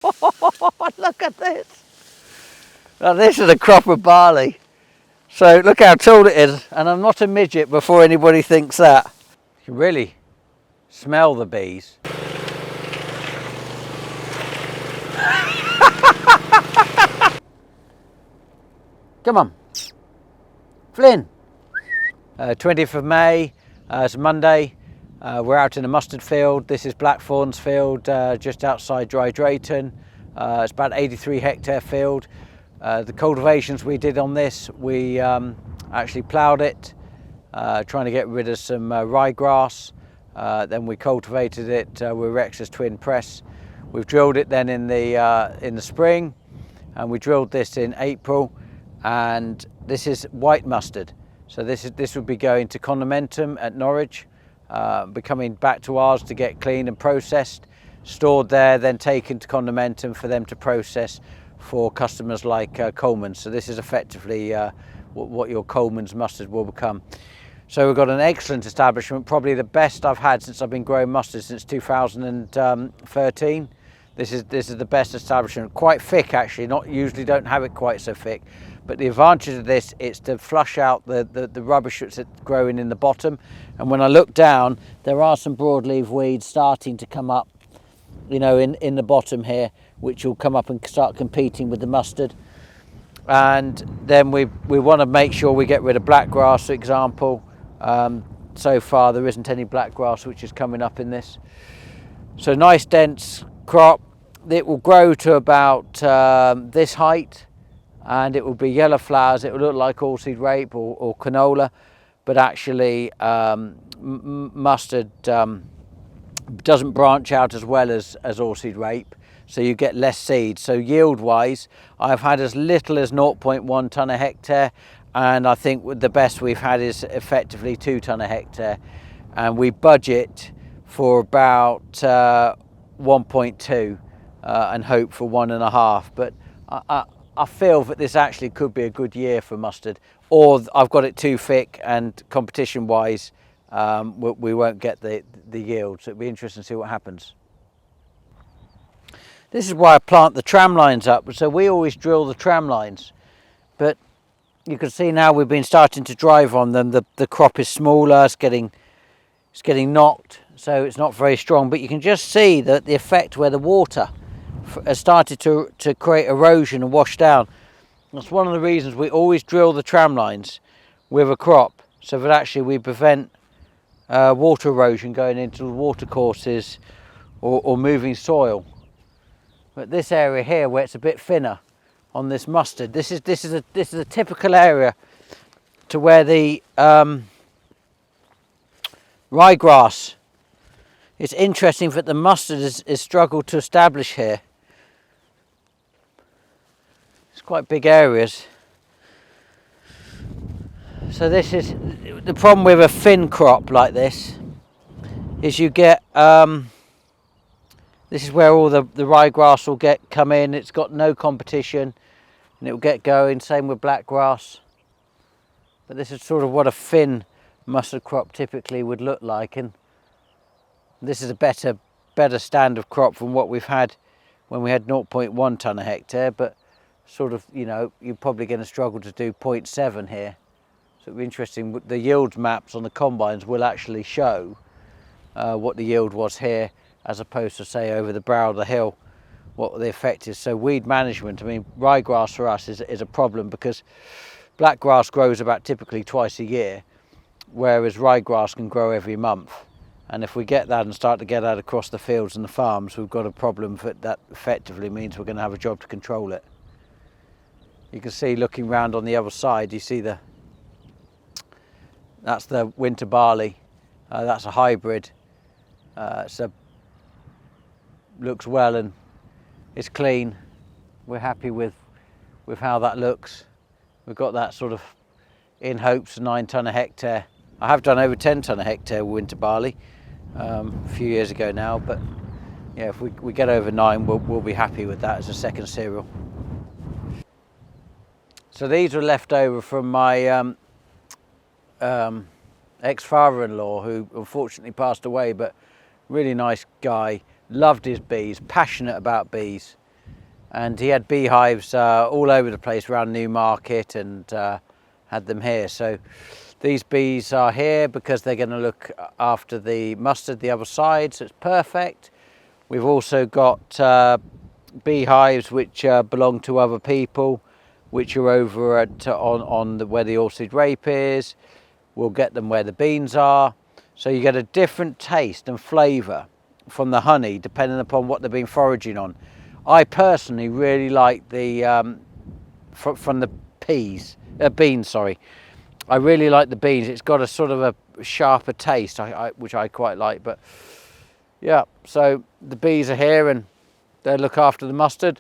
Look at this. Now this is a crop of barley. So look how tall it is, and I'm not a midget before anybody thinks that. You can really smell the bees. Come on, Flynn. 20th of May, it's Monday. We're out in a mustard field. This is Blackthorn's field, just outside Dry Drayton. It's about 83 hectare field. The cultivations we did on this, we actually ploughed it, trying to get rid of some ryegrass. Then we cultivated it with Rex's twin press. We've drilled it then in the spring, and we drilled this in April. And this is white mustard. So this would be going to Condimentum at Norwich, be coming back to ours to get cleaned and processed, stored there, then taken to Condimentum for them to process for customers like Coleman's. So this is effectively what your Coleman's mustard will become. So we've got an excellent establishment, probably the best I've had since I've been growing mustard since 2013. This is the best establishment. Quite thick actually, usually don't have it quite so thick. But the advantage of this is to flush out the rubbish that's growing in the bottom. And when I look down, there are some broadleaf weeds starting to come up, you know, in the bottom here, which will come up and start competing with the mustard. And then we want to make sure we get rid of black grass, for example. So far there isn't any black grass which is coming up in this. So nice dense crop. It will grow to about this height, and it will be yellow flowers. It will look like oilseed rape or canola, but actually mustard doesn't branch out as well as oilseed rape, so you get less seed. So yield wise, I've had as little as 0.1 tonne a hectare, and I think the best we've had is effectively 2 tonne a hectare, and we budget for about 1.2 and hope for 1.5. But I feel that this actually could be a good year for mustard, or I've got it too thick and competition wise we won't get the yield. So it'll be interesting to see what happens. This is why I plant the tram lines up. So we always drill the tram lines, but you can see now we've been starting to drive on them. The crop is smaller, it's getting knocked, so it's not very strong. But you can just see that the effect where the water has started to create erosion and wash down. That's one of the reasons we always drill the tram lines with a crop, so that actually we prevent water erosion going into the water courses or moving soil. But this area here, where it's a bit thinner on this mustard, this is a typical area to where the ryegrass. It's interesting that the mustard is struggled to establish here. It's quite big areas. So this is the problem with a thin crop like this, is you get this is where all the ryegrass will come in. It's got no competition and it will get going. Same with black grass. But this is sort of what a thin mustard crop typically would look like, and this is a better stand of crop from what we've had when we had 0.1 tonne a hectare, but sort of, you know, you're probably going to struggle to do 0.7 here. So it'll be interesting. The yield maps on the combines will actually show what the yield was here, as opposed to say over the brow of the hill, what the effect is. So weed management, I mean, ryegrass for us is a problem, because black grass grows about typically twice a year, whereas ryegrass can grow every month. And if we get that and start to get that across the fields and the farms, we've got a problem that effectively means we're going to have a job to control it. You can see, looking round on the other side, you see that's the winter barley. That's a hybrid. Looks well and it's clean. We're happy with how that looks. We've got that sort of in hopes 9 tonne a hectare. I have done over 10 tonne a hectare winter barley a few years ago now, but yeah, if we get over 9, we'll be happy with that as a second cereal. So these were left over from my ex-father-in-law, who unfortunately passed away, but really nice guy, loved his bees, passionate about bees. and he had beehives all over the place around Newmarket, and had them here. So these bees are here because they're going to look after the mustard the other side, so it's perfect. We've also got beehives which belong to other people, which are over at where the orchid rape is. We'll get them where the beans are, so you get a different taste and flavour from the honey depending upon what they've been foraging on. I personally really like the from the beans. Sorry, I really like the beans. It's got a sort of a sharper taste, which I quite like. But yeah, so the bees are here and they look after the mustard.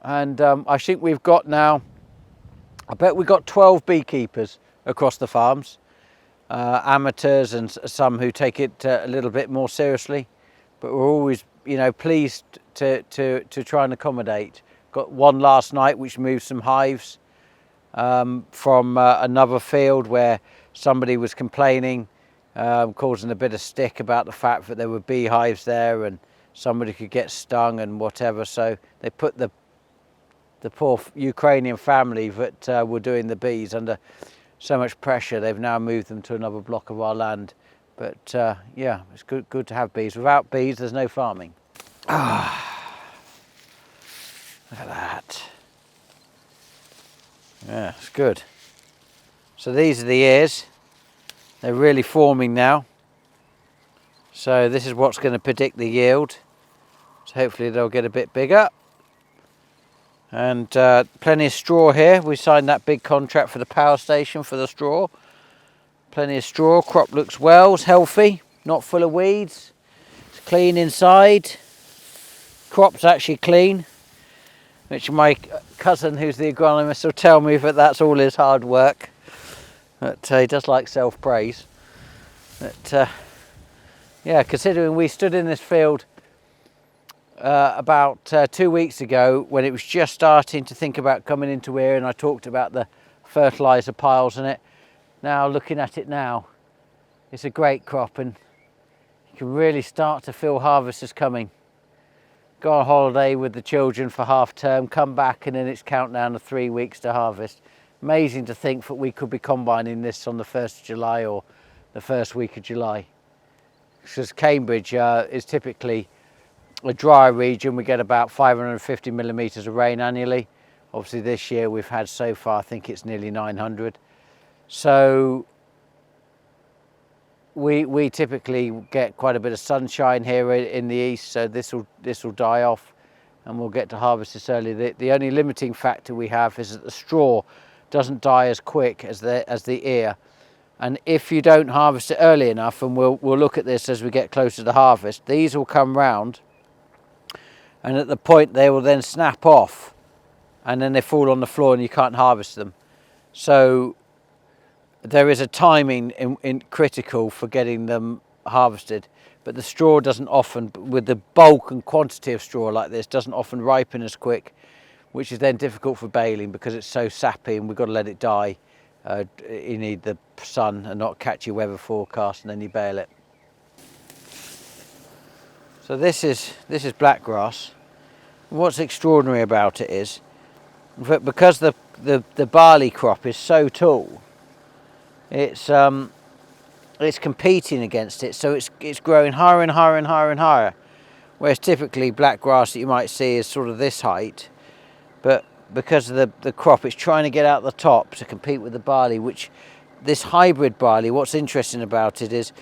And I think we've got now, I bet we've got 12 beekeepers across the farms, amateurs and some who take it a little bit more seriously. But we're always, you know, pleased to try and accommodate. Got one last night which moved some hives from another field where somebody was complaining, causing a bit of stick about the fact that there were beehives there and somebody could get stung and whatever. So they put the poor Ukrainian family that were doing the bees under so much pressure. They've now moved them to another block of our land. But yeah, it's good to have bees. Without bees, there's no farming. Ah, look at that. Yeah, it's good. So these are the ears. They're really forming now. So this is what's going to predict the yield. So hopefully they'll get a bit bigger. And plenty of straw here. We signed that big contract for the power station for the straw. Plenty of straw. Crop looks well. It's healthy. Not full of weeds. It's clean inside. Crop's actually clean, which my cousin, who's the agronomist, will tell me that that's all his hard work. But he does like self-praise. But yeah, considering we stood in this field about 2 weeks ago when it was just starting to think about coming into here, and I talked about the fertiliser piles in it. Now looking at it now, it's a great crop, and you can really start to feel harvest is coming. Go on holiday with the children for half term, come back, and then it's countdown to 3 weeks to harvest. Amazing to think that we could be combining this on the 1st of July or the first week of July. Because Cambridge is typically a dry region. We get about 550 millimetres of rain annually. Obviously this year we've had so far, I think it's nearly 900. So we typically get quite a bit of sunshine here in the east, so this will die off and we'll get to harvest this early. The only limiting factor we have is that the straw doesn't die as quick as the ear, and if you don't harvest it early enough, and we'll look at this as we get closer to harvest, these will come round, and at the point they will then snap off, and then they fall on the floor and you can't harvest them. So there is a timing in critical for getting them harvested, but the straw doesn't often, with the bulk and quantity of straw like this, doesn't often ripen as quick, which is then difficult for baling because it's so sappy and we've got to let it die. You need the sun and not catchy weather forecast, and then you bale it. So this is blackgrass. What's extraordinary about it is that because the barley crop is so tall, it's competing against it, so it's growing higher and higher and higher and higher. Whereas typically black grass that you might see is sort of this height, but because of the crop, it's trying to get out the top to compete with the barley, which this hybrid barley, what's interesting about it is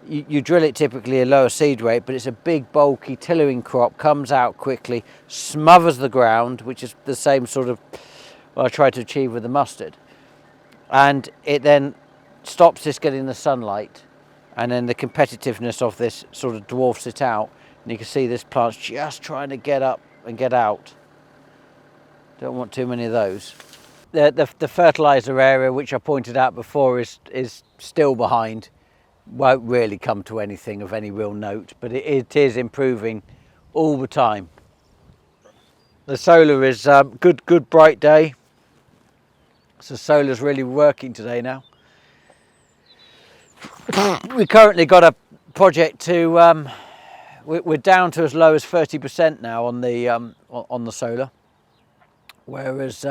you drill it typically a lower seed rate, but it's a big bulky tillowing crop, comes out quickly, smothers the ground, which is the same sort of what I try to achieve with the mustard, and it then stops this getting the sunlight, and then the competitiveness of this sort of dwarfs it out, and you can see this plant's just trying to get up and get out. Don't want too many of those. The fertiliser area, which I pointed out before, is still behind. Won't really come to anything of any real note, but it is improving all the time. The solar is good bright day, so solar's really working today now. We currently got a project to we're down to as low as 30% now on the solar, whereas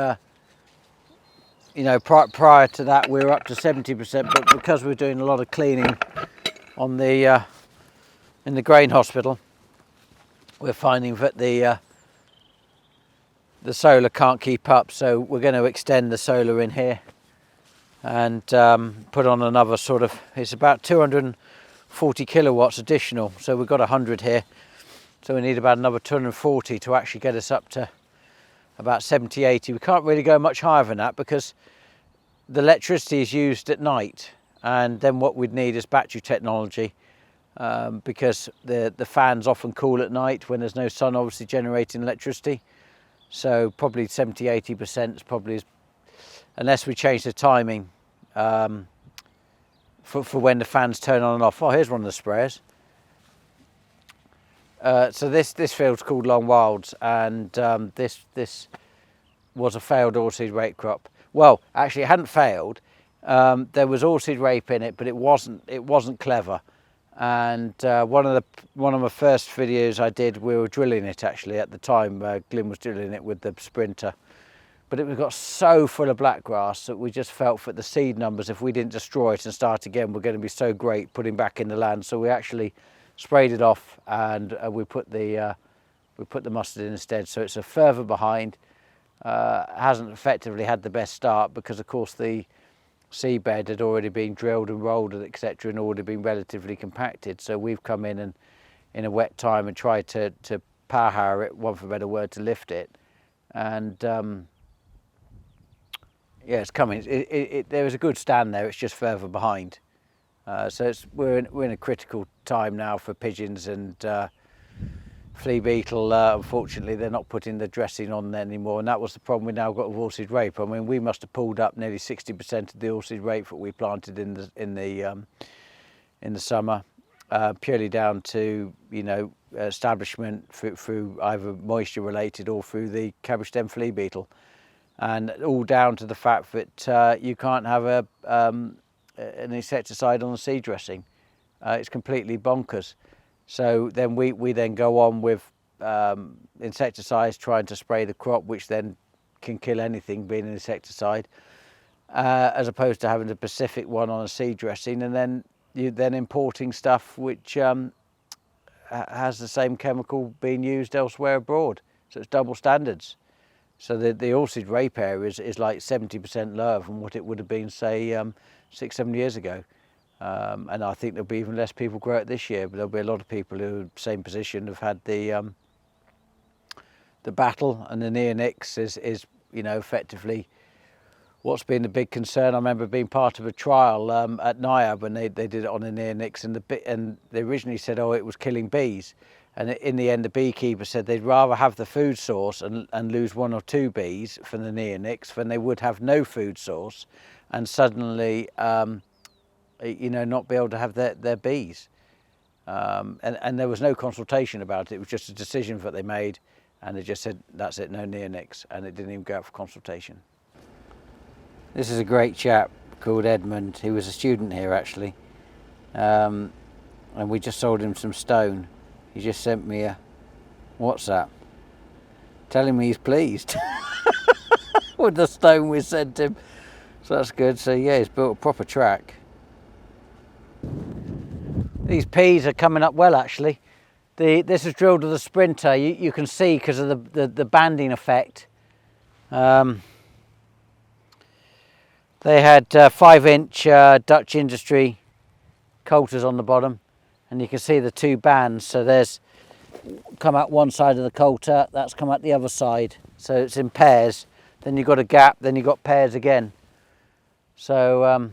you know, prior to that we were up to 70%, but because we're doing a lot of cleaning on the in the grain hospital, we're finding that the solar can't keep up, so we're going to extend the solar in here and put on another sort of, it's about 240 kilowatts additional, so we've got 100 here, so we need about another 240 to actually get us up to about 70, 80. We can't really go much higher than that because the electricity is used at night, and then what we'd need is battery technology, because the fans often cool at night when there's no sun obviously generating electricity. So probably 70–80% is probably, unless we change the timing for when the fans turn on and off. Oh, here's one of the sprayers. So this field's called Long Wilds, and this was a failed oilseed rape crop. Well, actually it hadn't failed. There was oilseed rape in it, but it wasn't clever. And one of the first videos I did, we were drilling it actually at the time. Glyn was drilling it with the sprinter, but it got so full of black grass that we just felt that the seed numbers, if we didn't destroy it and start again, were going to be so great putting back in the land. So we actually sprayed it off, and we put the mustard in instead. So it's a further behind. Hasn't effectively had the best start because of course the seabed had already been drilled and rolled, etc., and already been relatively compacted. So we've come in a wet time and tried to power harrow it, one for a better word, to lift it. And yeah, it's coming. There is a good stand there. It's just further behind. So we're in a critical time now for pigeons and flea beetle. Unfortunately, they're not putting the dressing on anymore, and that was the problem we now got with oilseed rape. I mean, we must have pulled up nearly 60% of the oilseed rape that we planted in the summer, purely down to, you know, establishment through either moisture related or through the cabbage stem flea beetle, and all down to the fact that you can't have an insecticide on the seed dressing. It's completely bonkers. So then we then go on with insecticides, trying to spray the crop, which then can kill anything being an insecticide, as opposed to having a specific one on a seed dressing, and then you importing stuff which has the same chemical being used elsewhere abroad. So it's double standards. So the oilseed rape area is like 70% lower than what it would have been, say, 6–7 years ago. And I think there'll be even less people grow it this year, but there'll be a lot of people who are in the same position, have had the battle, and the neonics is you know, effectively what's been the big concern. I remember being part of a trial at NIAB when they did it on the neonics, and they originally said, oh, it was killing bees, and in the end the beekeeper said they'd rather have the food source and lose 1 or 2 bees from the neonics than they would have no food source and suddenly you know, not be able to have their bees. And there was no consultation about it. It was just a decision that they made, and they just said, that's it, no neonics, and it didn't even go out for consultation. This is a great chap called Edmund. He was a student here actually, and we just sold him some stone. He just sent me a WhatsApp telling me he's pleased with the stone we sent him. So that's good. So yeah, he's built a proper track. These peas are coming up well actually. This is drilled with a sprinter. You can see because of the banding effect. They had 5-inch Dutch Industry coulters on the bottom, and you can see the 2 bands. So there's come out one side of the coulter, that's come out the other side. So it's in pairs. Then you've got a gap, then you've got pairs again. So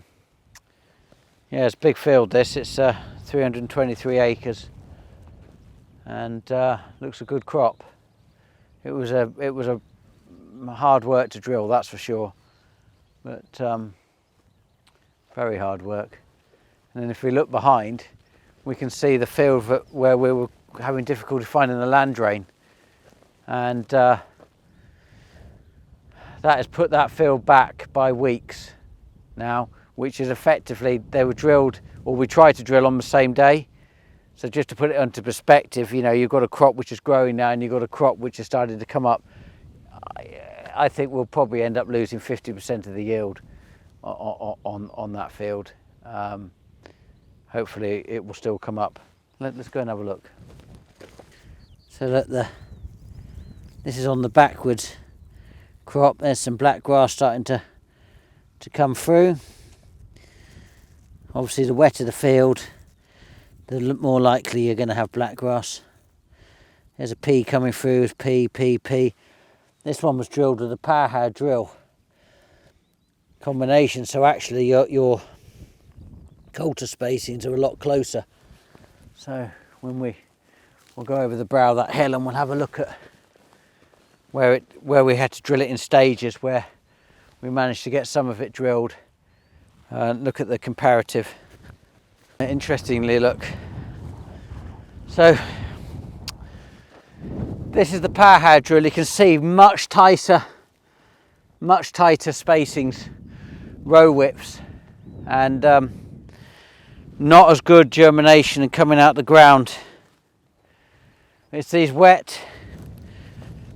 yeah, it's a big field this. It's 323 acres, and looks a good crop. It was a hard work to drill, that's for sure, but very hard work. And then if we look behind, we can see the field where we were having difficulty finding the land drain, and that has put that field back by weeks now, which is effectively, they were drilled, or we tried to drill on the same day, So just to put it into perspective, you know, you've got a crop which is growing now and you've got a crop which is starting to come up. I think we'll probably end up losing 50% of the yield on that field. Hopefully it will still come up. Let's go and have a look. So look, this is on the backwards crop. There's some black grass starting to come through. Obviously the wetter the field, the more likely you're going to have black grass. There's a pea coming through, it's pea. This one was drilled with a power harrow drill combination, so actually your coulter spacings are a lot closer. So when we'll go over the brow of that hill and we'll have a look at where we had to drill it in stages, where we managed to get some of it drilled. Look at the comparative. Interestingly, look, so this is the power harrow drill. You can see much tighter spacings, row widths, and not as good germination and coming out the ground. It's these wet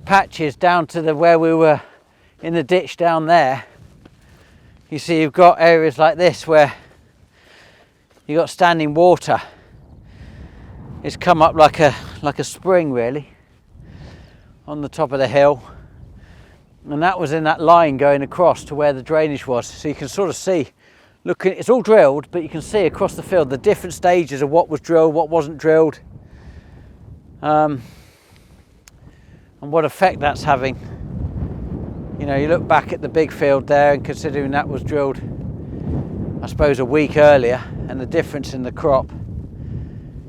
patches down to where we were in the ditch down there. You see you've got areas like this where you've got standing water. It's come up like a spring really on the top of the hill, and that was in that line going across to where the drainage was. So you can sort of see, looking, it's all drilled, but you can see across the field the different stages of what was drilled, what wasn't drilled, and what effect that's having. You know, you look back at the big field there, and considering that was drilled, I suppose, a week earlier, and the difference in the crop.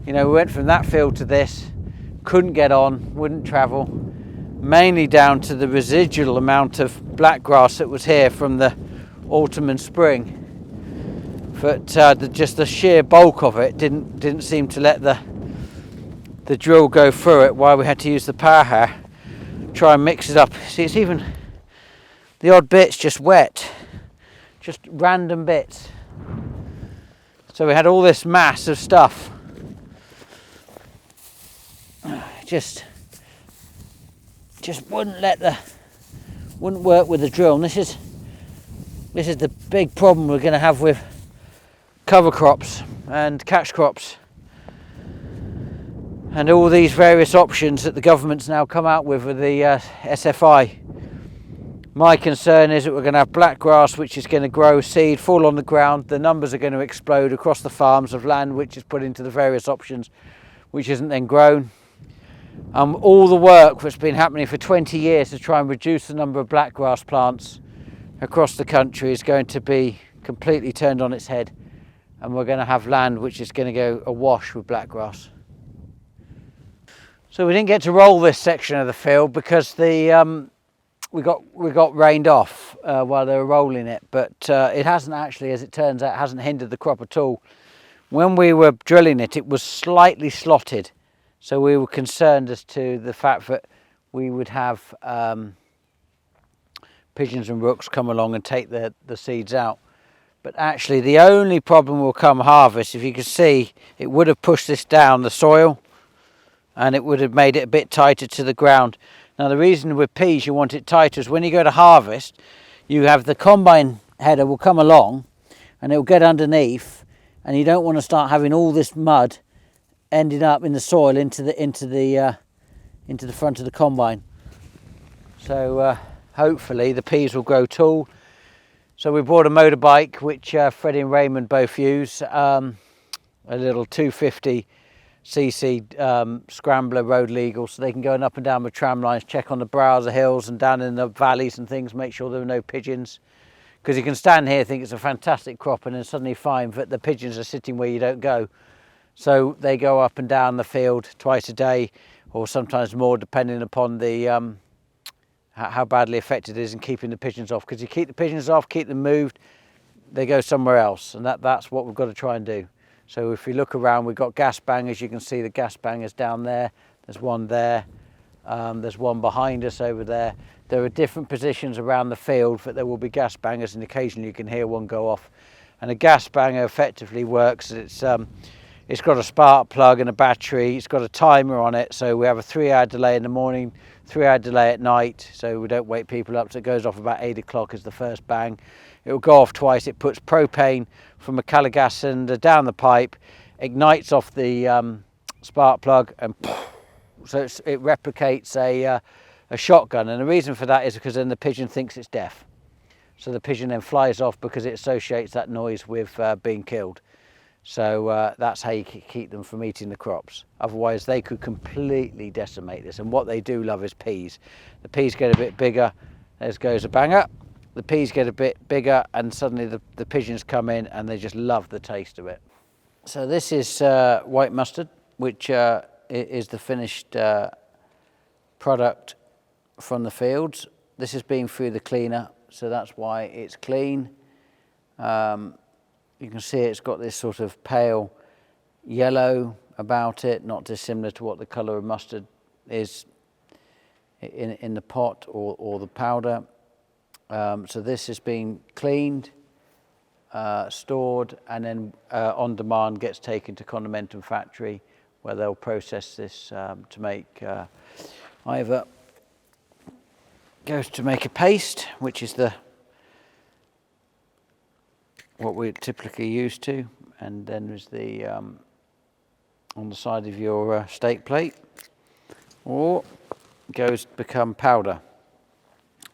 You know, we went from that field to this, couldn't get on, wouldn't travel, mainly down to the residual amount of black grass that was here from the autumn and spring. But just the sheer bulk of it didn't seem to let the drill go through it, while we had to use the power harrow, try and mix it up. See, it's even the odd bits just wet, just random bits. So we had all this mass of stuff. Just wouldn't work with the drill. And this is the big problem we're going to have with cover crops and catch crops and all these various options that the government's now come out with the SFI. My concern is that we're going to have black grass which is going to grow seed, fall on the ground. The numbers are going to explode across the farms of land which is put into the various options, which isn't then grown. All the work that's been happening for 20 years to try and reduce the number of black grass plants across the country is going to be completely turned on its head, and we're going to have land which is going to go awash with black grass. So we didn't get to roll this section of the field because we got rained off while they were rolling it, but it hasn't actually, as it turns out, hasn't hindered the crop at all. When we were drilling it, it was slightly slotted, so we were concerned as to the fact that we would have pigeons and rooks come along and take the seeds out. But actually the only problem will come harvest. If you can see, it would have pushed this down the soil and it would have made it a bit tighter to the ground. Now the reason with peas you want it tighter is when you go to harvest, you have the combine header will come along and it will get underneath, and you don't want to start having all this mud ending up in the soil into the front of the combine. So hopefully the peas will grow tall. So we bought a motorbike which Freddie and Raymond both use, a little 250cc scrambler, road legal, so they can go up and down the tram lines, check on the brows of hills and down in the valleys and things, make sure there are no pigeons. Because you can stand here, think it's a fantastic crop, and then suddenly find that the pigeons are sitting where you don't go. So they go up and down the field twice a day, or sometimes more, depending upon the how badly affected it is, and keeping the pigeons off. Because you keep the pigeons off, keep them moved, they go somewhere else, and that's what we've got to try and do. So if you look around, we've got gas bangers. You can see the gas bangers down there. There's one there. There's one behind us over there. There are different positions around the field, but there will be gas it's It's got a spark plug and a battery. It's got a timer on it, so we have a 3-hour delay in the morning, 3-hour delay at night, so we don't wake people up. So it goes off about 8 o'clock is the first bang. It will go off twice. It puts propane from a gas cylinder down the pipe, ignites off the spark plug, and so it replicates a shotgun. And the reason for that is because then the pigeon thinks it's deaf. So the pigeon then flies off because it associates that noise with being killed. So that's how you keep them from eating the crops. Otherwise they could completely decimate this. And what they do love is peas. The peas get a bit bigger, there goes a banger. The peas get a bit bigger and suddenly the pigeons come in and they just love the taste of it. So this is white mustard, which is the finished product from the fields. This has been through the cleaner, so that's why it's clean. You can see it's got this sort of pale yellow about it, not dissimilar to what the colour of mustard is in the pot or the powder. So this has been cleaned, stored, and then on demand gets taken to Condimentum factory, where they'll process this to make either goes to make a paste, which is what we're typically used to, and then there's the on the side of your steak plate, or goes to become powder.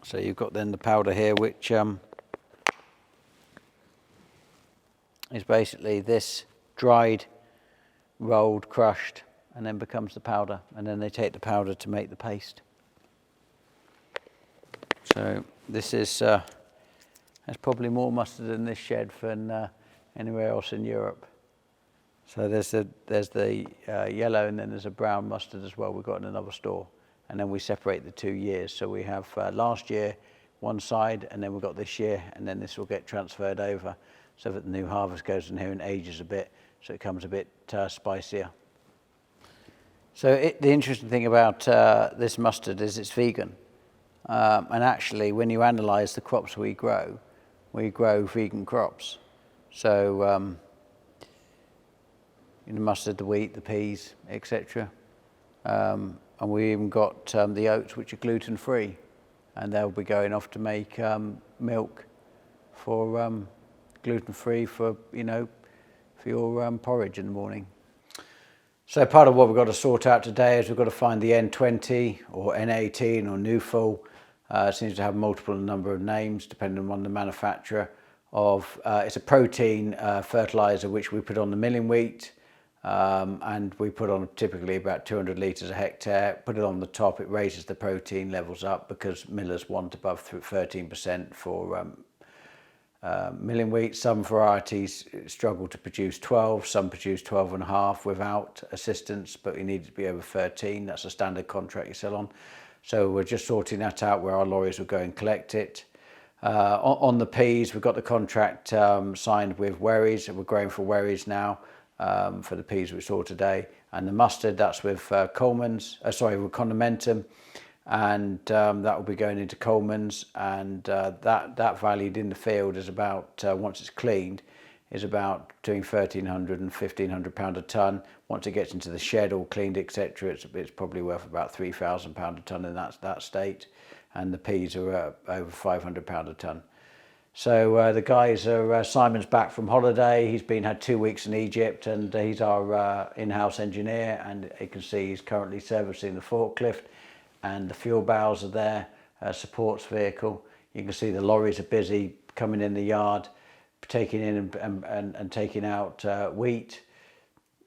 So you've got then the powder here, which is basically this dried, rolled, crushed, and then becomes the powder, and then they take the powder to make the paste. So this is there's probably more mustard in this shed than anywhere else in Europe. So there's the yellow, and then there's a brown mustard as well we've got in another store. And then we separate the 2 years. So we have last year one side, and then we've got this year, and then this will get transferred over so that the new harvest goes in here and ages a bit, so it comes a bit spicier. So the interesting thing about this mustard is it's vegan. And actually, when you analyse the crops we grow vegan crops. So the mustard, the wheat, the peas, etc. And we even got the oats, which are gluten-free, and they'll be going off to make milk for gluten-free for your porridge in the morning. So part of what we've got to sort out today is we've got to find the N20 or N18 or Newful. It seems to have multiple number of names depending on the manufacturer. It's a protein fertilizer which we put on the milling wheat, and we put on typically about 200 litres a hectare. Put it on the top, it raises the protein levels up because millers want above 13% for milling wheat. Some varieties struggle to produce 12, some produce 12.5 without assistance, but you need to be over 13. That's a standard contract you sell on. So we're just sorting that out, where our lorries will go and collect it. On the peas, we've got the contract signed with Wherries. We're growing for Wherries now for the peas we saw today. And the mustard, that's with with Condimentum, and that will be going into Coleman's, and that valued in the field is about, once it's cleaned, is about between 1,300 and 1,500 pound a tonne. Once it gets into the shed all cleaned, etc., it's probably worth about 3,000 pound a tonne in that state, and the peas are over 500 pound a tonne. So the guys are, Simon's back from holiday. He's had 2 weeks in Egypt, and he's our in-house engineer, and you can see he's currently servicing the forklift, and the fuel barrels are there, supports vehicle. You can see the lorries are busy coming in the yard, taking in and taking out wheat,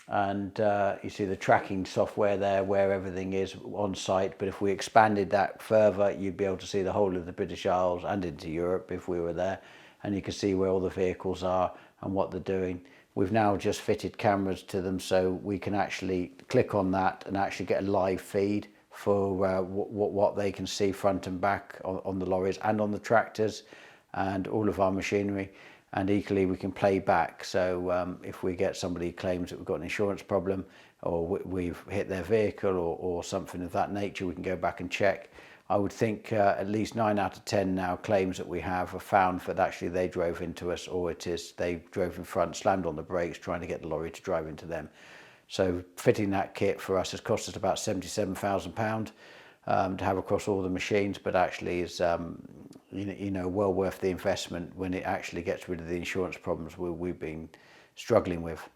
and you see the tracking software there where everything is on site. But if we expanded that further, you'd be able to see the whole of the British Isles and into Europe if we were there, and you can see where all the vehicles are and what they're doing. We've now just fitted cameras to them, so we can actually click on that and actually get a live feed for what they can see front and back on the lorries and on the tractors and all of our machinery. And equally we can play back, so if we get somebody who claims that we've got an insurance problem, or we've hit their vehicle or something of that nature, we can go back and check I would think at least 9 out of 10 now claims that we have are found that actually they drove into us, or it is they drove in front, slammed on the brakes, trying to get the lorry to drive into them. So fitting that kit for us has cost us about £77,000 to have across all the machines, but actually is well worth the investment when it actually gets rid of the insurance problems we've been struggling with.